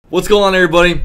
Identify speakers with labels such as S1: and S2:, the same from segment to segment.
S1: What's going on, everybody?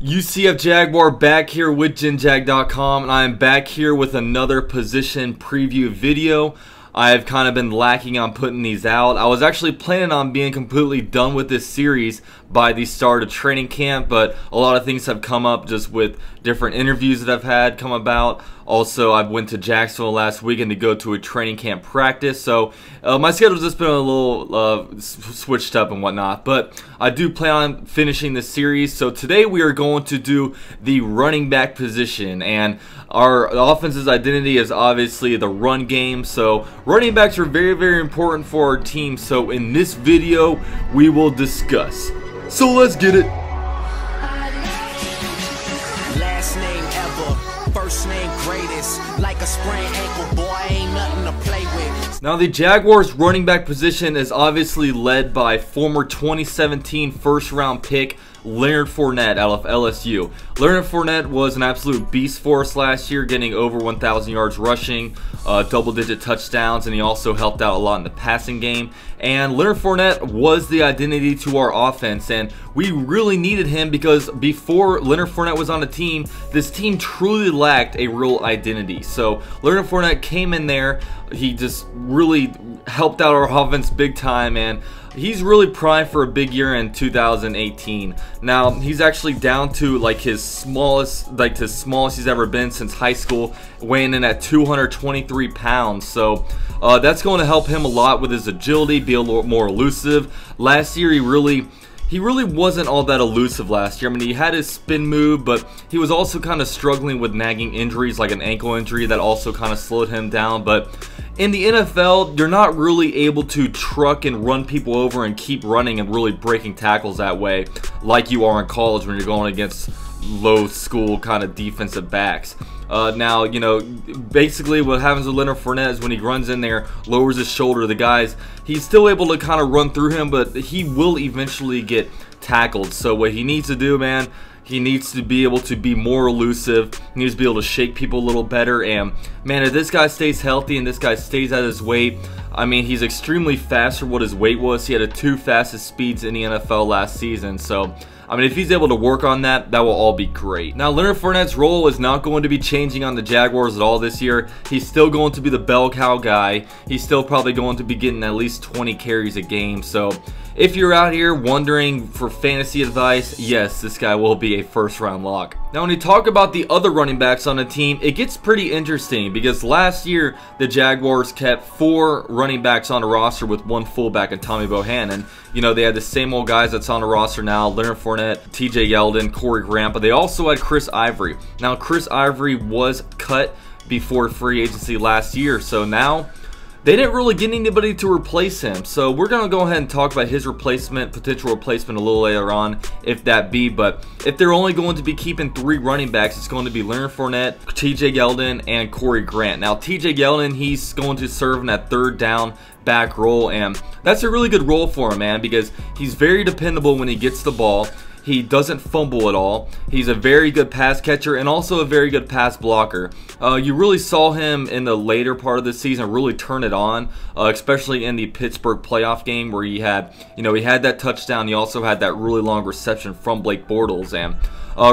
S1: UCF Jaguar back here with GenJag.com, and I am back here with another position preview video. I've kind of been lacking on putting these out. I was actually planning on being completely done with this series by the start of training camp, but a lot of things have come up just with different interviews that I've had come about. Also, I went to Jacksonville last weekend to go to a training camp practice, so my schedule's just been a little switched up and whatnot, but I do plan on finishing this series. So today we are going to do the running back position, and our offense's identity is obviously the run game, so running backs are very, very important for our team. So in this video, we will discuss. So let's get it.
S2: Last name ever, first name greatest, like a sprained ankle, boy, ain't nothing to play with.
S1: Now the Jaguars running back position is obviously led by former 2017 first round pick Leonard Fournette out of LSU. Leonard Fournette was an absolute beast for us last year, getting over 1,000 yards rushing, double-digit touchdowns, and he also helped out a lot in the passing game. And Leonard Fournette was the identity to our offense, and we really needed him because before Leonard Fournette was on the team, this team truly lacked a real identity. So Leonard Fournette came in there, he just really helped out our offense big time, and he's really primed for a big year in 2018. Now he's actually down to like his smallest he's ever been since high school, weighing in at 223 pounds. So that's going to help him a lot with his agility, be a little more elusive. Last year he really wasn't all that elusive last year. I mean, he had his spin move, but he was also kind of struggling with nagging injuries, like an ankle injury that also kind of slowed him down. But in the NFL, you're not really able to truck and run people over and keep running and really breaking tackles that way like you are in college when you're going against low school kind of defensive backs. Now, you know, basically what happens with Leonard Fournette is when he runs in there, lowers his shoulder, he's still able to kind of run through him, but he will eventually get tackled. So what he needs to do, man, he needs to be able to be more elusive. He needs to be able to shake people a little better. And man, if this guy stays healthy and this guy stays at his weight, I mean, he's extremely fast for what his weight was. He had the 2 fastest speeds in the NFL last season. So I mean, if he's able to work on that, that will all be great. Now, Leonard Fournette's role is not going to be changing on the Jaguars at all this year. He's still going to be the bell cow guy. He's still probably going to be getting at least 20 carries a game. So if you're out here wondering for fantasy advice, yes, this guy will be a first-round lock. Now, when you talk about the other running backs on the team, it gets pretty interesting because last year the Jaguars kept 4 running backs on the roster with 1 fullback and Tommy Bohannon. You know, they had the same old guys that's on the roster now: Leonard Fournette, TJ Yeldon, Corey Grant, but they also had Chris Ivory. Now, Chris Ivory was cut before free agency last year, so now they didn't really get anybody to replace him. So we're going to go ahead and talk about his potential replacement a little later on, if that be. But if they're only going to be keeping 3 running backs, it's going to be Leonard Fournette, TJ Yeldon, and Corey Grant. Now, TJ Yeldon, he's going to serve in that 3rd down back role, and that's a really good role for him, man, because he's very dependable when he gets the ball. He doesn't fumble at all. He's a very good pass catcher and also a very good pass blocker. You really saw him in the later part of the season really turn it on, especially in the Pittsburgh playoff game where he had that touchdown. He also had that really long reception from Blake Bortles, and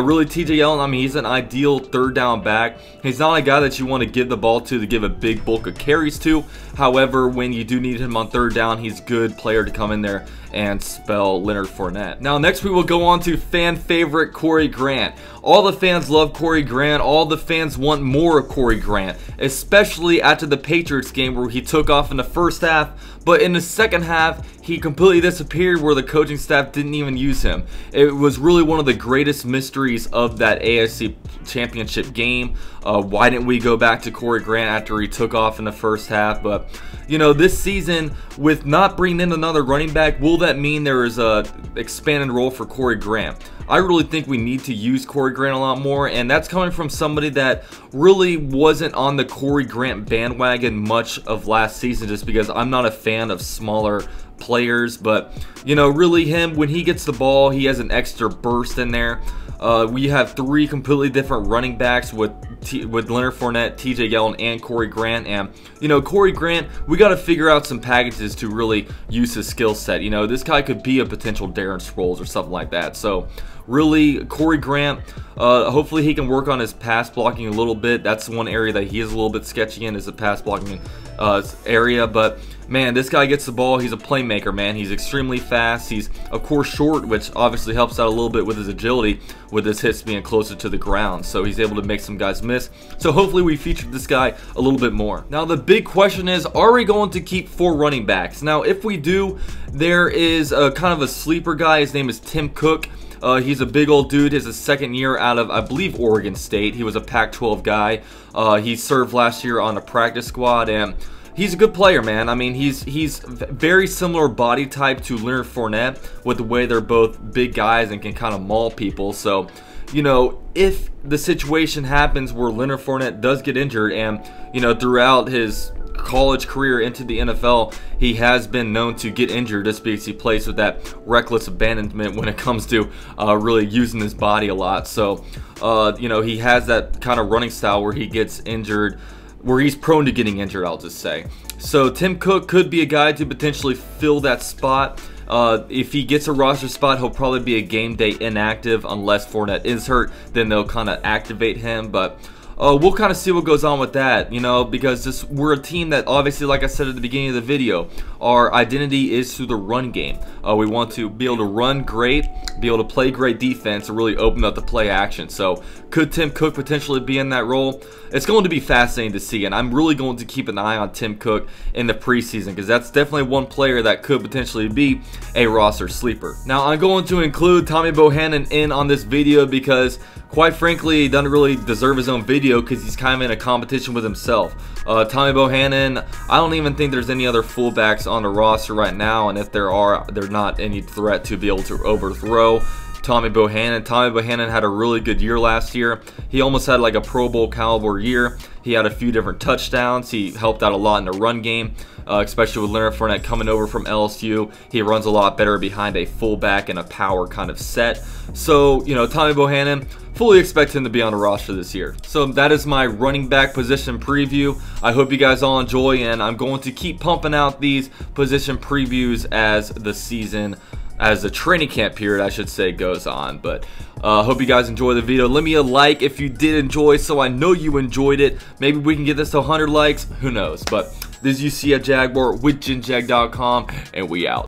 S1: really, TJ Yeldon, I mean, he's an ideal 3rd down back. He's not a guy that you want to give the ball to give a big bulk of carries to. However, when you do need him on 3rd down, he's a good player to come in there and spell Leonard Fournette. Now, next we will go on to fan favorite Corey Grant. All the fans love Corey Grant. All the fans want more of Corey Grant, especially after the Patriots game where he took off in the first half, but in the second half, he completely disappeared where the coaching staff didn't even use him. It was really one of the greatest mysteries of that AFC Championship game. Why didn't we go back to Corey Grant after he took off in the first half? But, you know, this season, with not bringing in another running back, will that mean there is a expanded role for Corey Grant? I really think we need to use Corey Grant a lot more, and that's coming from somebody that really wasn't on the Corey Grant bandwagon much of last season, just because I'm not a fan of smaller players. But, you know, really him, when he gets the ball, he has an extra burst in there. We have 3 completely different running backs with Leonard Fournette, TJ Yeldon, and Corey Grant. And you know, Corey Grant, we got to figure out some packages to really use his skill set. You know, this guy could be a potential Darren Sproles or something like that. So really, Corey Grant, hopefully he can work on his pass blocking a little bit. That's one area that he is a little bit sketchy in, is the pass blocking area. But man, this guy gets the ball. He's a playmaker, man. He's extremely fast. He's, of course, short, which obviously helps out a little bit with his agility, with his hits being closer to the ground. So he's able to make some guys miss. So hopefully we featured this guy a little bit more. Now, the big question is, are we going to keep 4 running backs? Now, if we do, there is a kind of a sleeper guy. His name is Tim Cook. He's a big old dude. He's a second year out of, I believe, Oregon State. He was a Pac-12 guy. He served last year on a practice squad, and he's a good player, man. I mean, he's very similar body type to Leonard Fournette, with the way they're both big guys and can kind of maul people. So, you know, if the situation happens where Leonard Fournette does get injured, and, you know, throughout his college career into the NFL, he has been known to get injured just because he plays with that reckless abandonment when it comes to really using his body a lot. So, you know, he has that kind of running style where he gets injured, where he's prone to getting injured, I'll just say. So Tim Cook could be a guy to potentially fill that spot. If he gets a roster spot, he'll probably be a game day inactive unless Fournette is hurt. Then they'll kind of activate him, but we'll kind of see what goes on with that, you know, because we're a team that, obviously, like I said at the beginning of the video, our identity is through the run game. We want to be able to run great, be able to play great defense, and really open up the play action. So could Tim Cook potentially be in that role? It's going to be fascinating to see, and I'm really going to keep an eye on Tim Cook in the preseason, because that's definitely one player that could potentially be a roster sleeper. Now, I'm going to include Tommy Bohannon in on this video because, quite frankly, he doesn't really deserve his own video because he's kind of in a competition with himself. Tommy Bohannon, I don't even think there's any other fullbacks on the roster right now, and if there are, they're not any threat to be able to overthrow Tommy Bohannon. Tommy Bohannon had a really good year last year. He almost had like a Pro Bowl caliber year. He had a few different touchdowns. He helped out a lot in the run game, especially with Leonard Fournette coming over from LSU. He runs a lot better behind a fullback and a power kind of set. So, you know, Tommy Bohannon, fully expect him to be on the roster this year. So that is my running back position preview. I hope you guys all enjoy, and I'm going to keep pumping out these position previews as the training camp period, I should say, goes on. But hope you guys enjoy the video. Let me a like if you did enjoy, so I know you enjoyed it. Maybe we can get this to 100 likes. Who knows? But this is UC at Jaguar with JinJag.com, and we out.